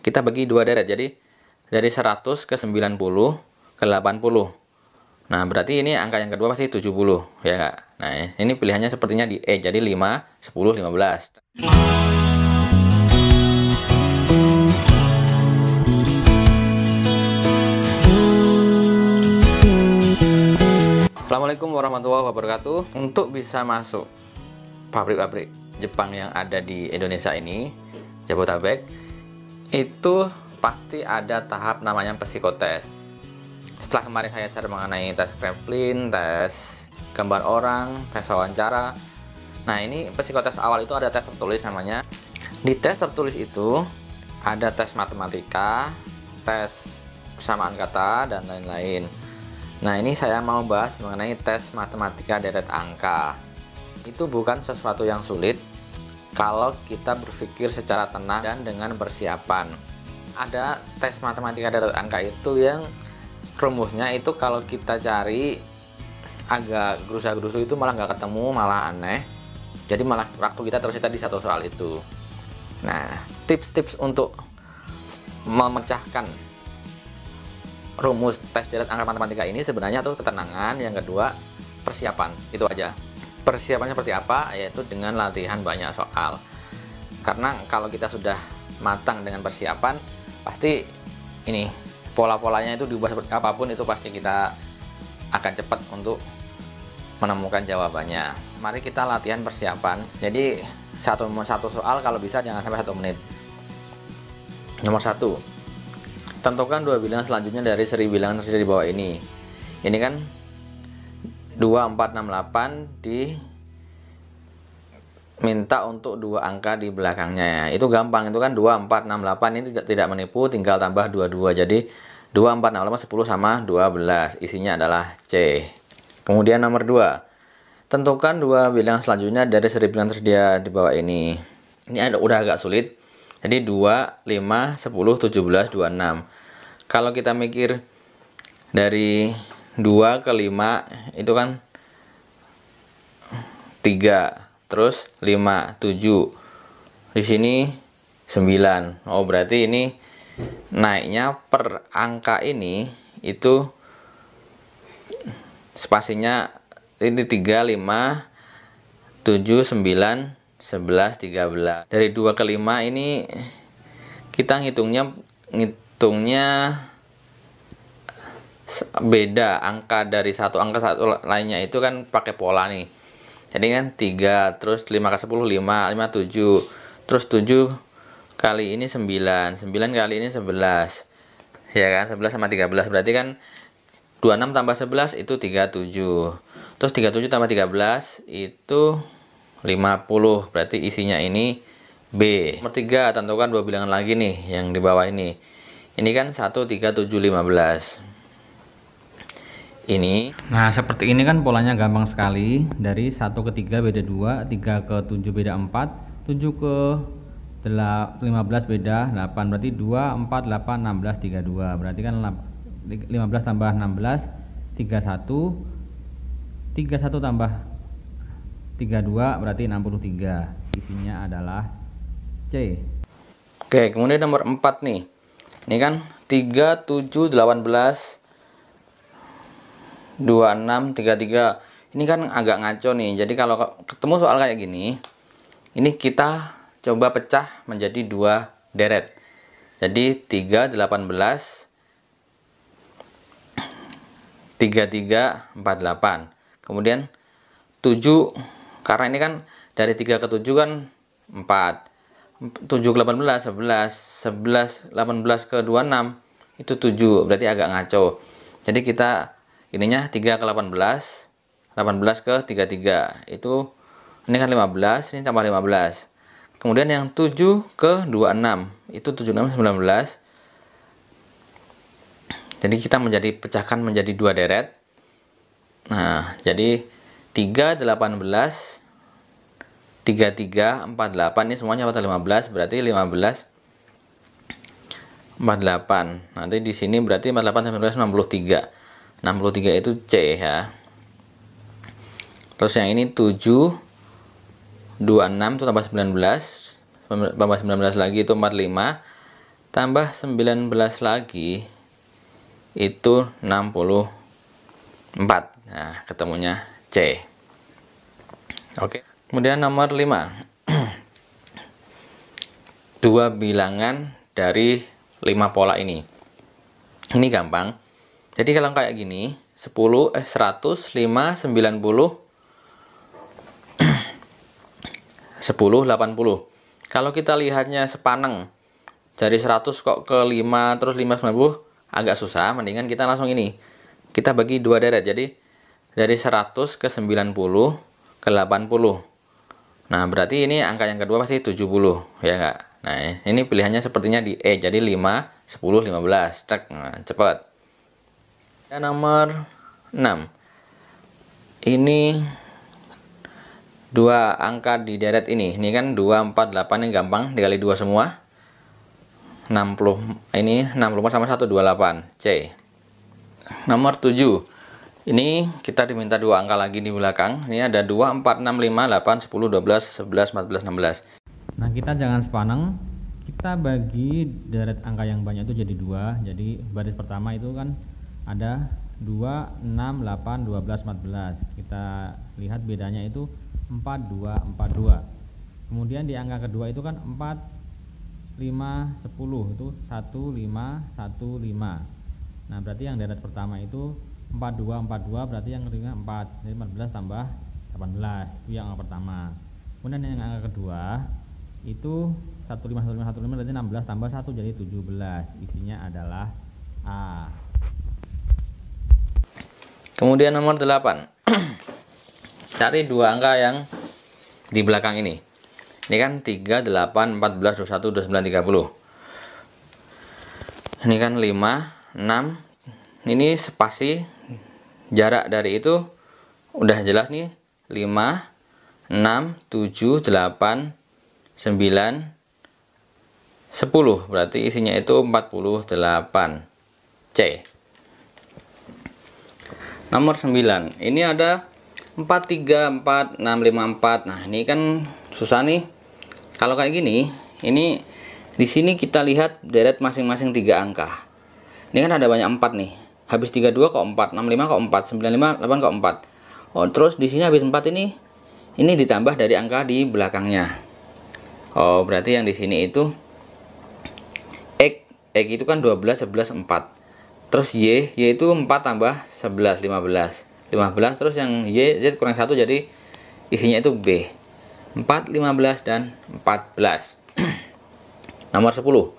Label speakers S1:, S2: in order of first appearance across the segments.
S1: kita bagi dua deret. Jadi dari 100 ke 90 ke 80. Nah, berarti ini angka yang kedua pasti 70, ya nggak? Nah, ini pilihannya sepertinya di E, jadi 5, 10, 15. Assalamualaikum warahmatullahi wabarakatuh. Untuk bisa masuk pabrik-pabrik Jepang yang ada di Indonesia ini, Jabodetabek, itu pasti ada tahap namanya psikotes. Setelah kemarin saya share mengenai tes Kraepelin, tes gambar orang, tes wawancara. Nah, ini psikotes awal itu ada tes tertulis namanya. Di tes tertulis itu ada tes matematika, tes persamaan kata, dan lain-lain. Nah, ini saya mau bahas mengenai tes matematika deret angka. Itu bukan sesuatu yang sulit kalau kita berpikir secara tenang dan dengan persiapan. Ada tes matematika deret angka itu yang rumusnya itu kalau kita cari agak gerusa-gerusu itu malah nggak ketemu, malah aneh. Jadi malah waktu kita tersita di satu soal itu. Nah, tips-tips untuk memecahkan rumus tes deret angka matematika ini sebenarnya tuh ketenangan, yang kedua persiapan. Itu aja. Persiapannya seperti apa? Yaitu dengan latihan banyak soal. Karena kalau kita sudah matang dengan persiapan, pasti ini pola-polanya itu diubah seperti apapun, itu pasti kita akan cepat untuk menemukan jawabannya. Mari kita latihan persiapan. Jadi satu soal kalau bisa jangan sampai 1 menit. Nomor 1, tentukan dua bilangan selanjutnya dari seri bilangan tersedia di bawah ini. Ini kan 2, 4, 6, 8 diminta untuk dua angka di belakangnya. Itu gampang, itu kan 2, 4, 6, 8 ini tidak menipu, tinggal tambah 22. Jadi 2, 4, 6, 8, 10 sama 12. Isinya adalah C. Kemudian nomor 2, tentukan dua bilangan selanjutnya dari seri bilangan tersedia di bawah ini. Ini udah agak sulit. Jadi 2, 5, 10, 17, 26. Kalau kita mikir dari 2 ke 5 itu kan 3, terus 5, 7. Di sini 9. Oh, berarti ini naiknya per angka ini itu spasinya ini 3, 5, 7, 9, 11, 13. Dari 2 ke 5 ini kita ngitungnya beda angka dari satu angka satu lainnya, itu kan pakai pola nih. Jadi kan 3, terus 5 ke 10 5, 5 7, terus 7 kali ini 9, 9 kali ini 11. Ya kan, 11 sama 13 berarti kan 26 tambah 11 itu 37. Terus 37 tambah 13 itu 50. Berarti isinya ini B. Nomor 3, tentukan dua bilangan lagi nih yang di bawah ini. Ini kan 1, 3, 7, 15. Ini. Nah, seperti ini kan polanya gampang sekali. Dari 1 ke 3 beda 2, 3 ke 7 beda 4, 7 ke 15 beda 8. Berarti 2, 4, 8, 16, 32. Berarti kan 15 tambah 16, 31. 31 tambah 32 berarti 63. Isinya adalah C. Oke, kemudian nomor 4 nih. Ini kan 3, 7, 18, 26, 33. Ini kan agak ngaco nih. Jadi kalau ketemu soal kayak gini, ini kita coba pecah menjadi dua deret. Jadi 3, 18, 33, 48. Kemudian 7, karena ini kan dari 3 ke 7 kan 4. 7 ke 18, 11. 11, 18 ke 26 itu 7. Berarti agak ngaco. Jadi kita ininya 3 ke 18, 18 ke 33. Itu ini kan 15, ini tambah 15. Kemudian yang 7 ke 26, itu 7, 6, 19. Jadi kita pecahkan menjadi dua deret. Nah, jadi 3, 18, 33, 48. Ini semuanya pada 15, berarti 15, 48. Nanti di sini berarti 48 sampai 19, 63. 63 itu C ya. Terus yang ini 7, 26 itu tambah 19, tambah 19 lagi itu 45. tambah 19 lagi itu 64. Nah, ketemunya C. Oke. Kemudian nomor 5. Dua bilangan dari 5 pola ini. Ini gampang. Jadi kalau kayak gini, 100, 5, 90, 10, 80. Kalau kita lihatnya sepaneng, dari 100 kok ke 5, terus 5, 90, agak susah. Mendingan kita langsung ini. Kita bagi dua deret. Jadi dari 100 ke 90 ke 80. Nah, berarti ini angka yang kedua pasti 70, ya enggak? Nah, ini pilihannya sepertinya di E. Jadi 5, 10, 15. Cek, nah, cepat. Dan nomor 6. Ini dua angka di deret ini. Ini kan 2, 4, 8, ini gampang, dikali 2 semua. 60, ini 64 sama 1, 28. C. Nomor 7. Ini kita diminta dua angka lagi di belakang. Ini ada 2, 4, 6, 5, 8, 10, 12, 11, 14, 16.
S2: Nah, kita jangan sepaneng. Kita bagi deret angka yang banyak itu jadi 2. Jadi baris pertama itu kan ada 2, 6, 8, 12, 14. Kita lihat bedanya itu 4, 2, 4, 2. Kemudian di angka kedua itu kan 4, 5, 10. Itu 1, 5, 1, 5. Nah, berarti yang deret pertama itu 42, 42, berarti yang kedua 4. Jadi 14 tambah 18. Itu yang angka pertama. Kemudian yang angka kedua itu 15, 15, 15, berarti 16 tambah 1 jadi 17. Isinya adalah A.
S1: Kemudian nomor 8. Cari dua angka yang di belakang ini. Ini kan 3, 8, 14, 21, 29, 30. Ini kan 5, 6. Ini spasi jarak dari itu udah jelas nih. 5, 6, 7, 8, 9, 10. Berarti isinya itu 48. C. Nomor 9. Ini ada 4, 3, 4, 6, 5, 4. Nah, ini kan susah nih. Kalau kayak gini, ini di sini kita lihat deret masing-masing 3 angka. Ini kan ada banyak 4 nih. Habis 32 kok 4, 65 kok 4, 95, 8 kok 4. Oh, terus di sini habis 4 ini ditambah dari angka di belakangnya. Oh, berarti yang di sini itu X itu kan 12, 11, 4. Terus Y itu 4 tambah 11, 15. 15, terus yang Y, Z kurang 1, jadi isinya itu B. 4, 15, dan 14. Nomor 10.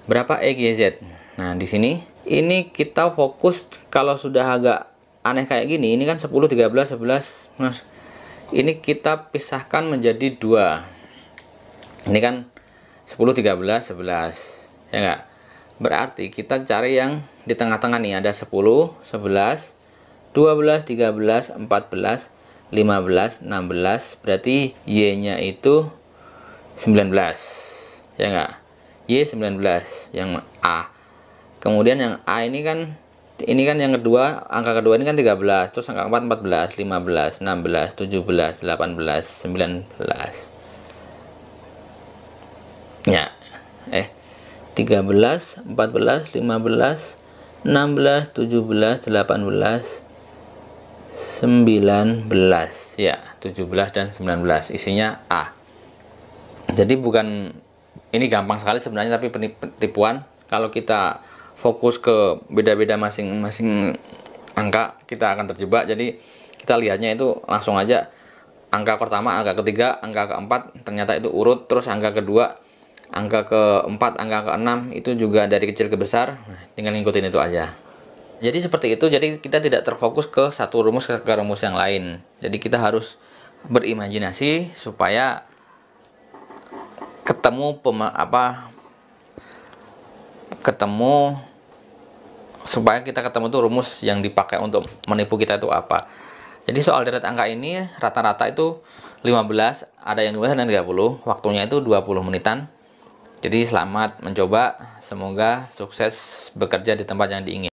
S1: Berapa X, Y, Z? Nah, di sini ini kita fokus kalau sudah agak aneh kayak gini. Ini kan 10, 13, 11. Nah, ini kita pisahkan menjadi 2. Ini kan 10, 13, 11. Ya enggak? Berarti kita cari yang di tengah-tengah nih. Ada 10, 11, 12, 13, 14, 15, 16. Berarti Y-nya itu 19. Ya enggak? Y 19 yang A. Kemudian yang A ini kan yang kedua, angka kedua ini kan 13. Terus angka 4, 14, 15, 16, 17, 18, 19. Ya. 13, 14, 15, 16, 17, 18, 19. Ya, 17 dan 19. Isinya A. Jadi bukan, ini gampang sekali sebenarnya, tapi penipuan. Kalau kita fokus ke beda-beda masing-masing angka, kita akan terjebak. Jadi kita lihatnya itu langsung aja angka pertama, angka ketiga, angka keempat, ternyata itu urut. Terus angka kedua, angka keempat, angka keenam itu juga dari kecil ke besar. Nah, tinggal ngikutin itu aja. Jadi seperti itu. Jadi kita tidak terfokus ke satu rumus ke rumus yang lain. Jadi kita harus berimajinasi supaya ketemu supaya kita ketemu tuh rumus yang dipakai untuk menipu kita itu apa. Jadi soal deret angka ini rata-rata itu 15, ada yang 20 dan 30. Waktunya itu 20 menitan. Jadi selamat mencoba, semoga sukses bekerja di tempat yang diinginkan.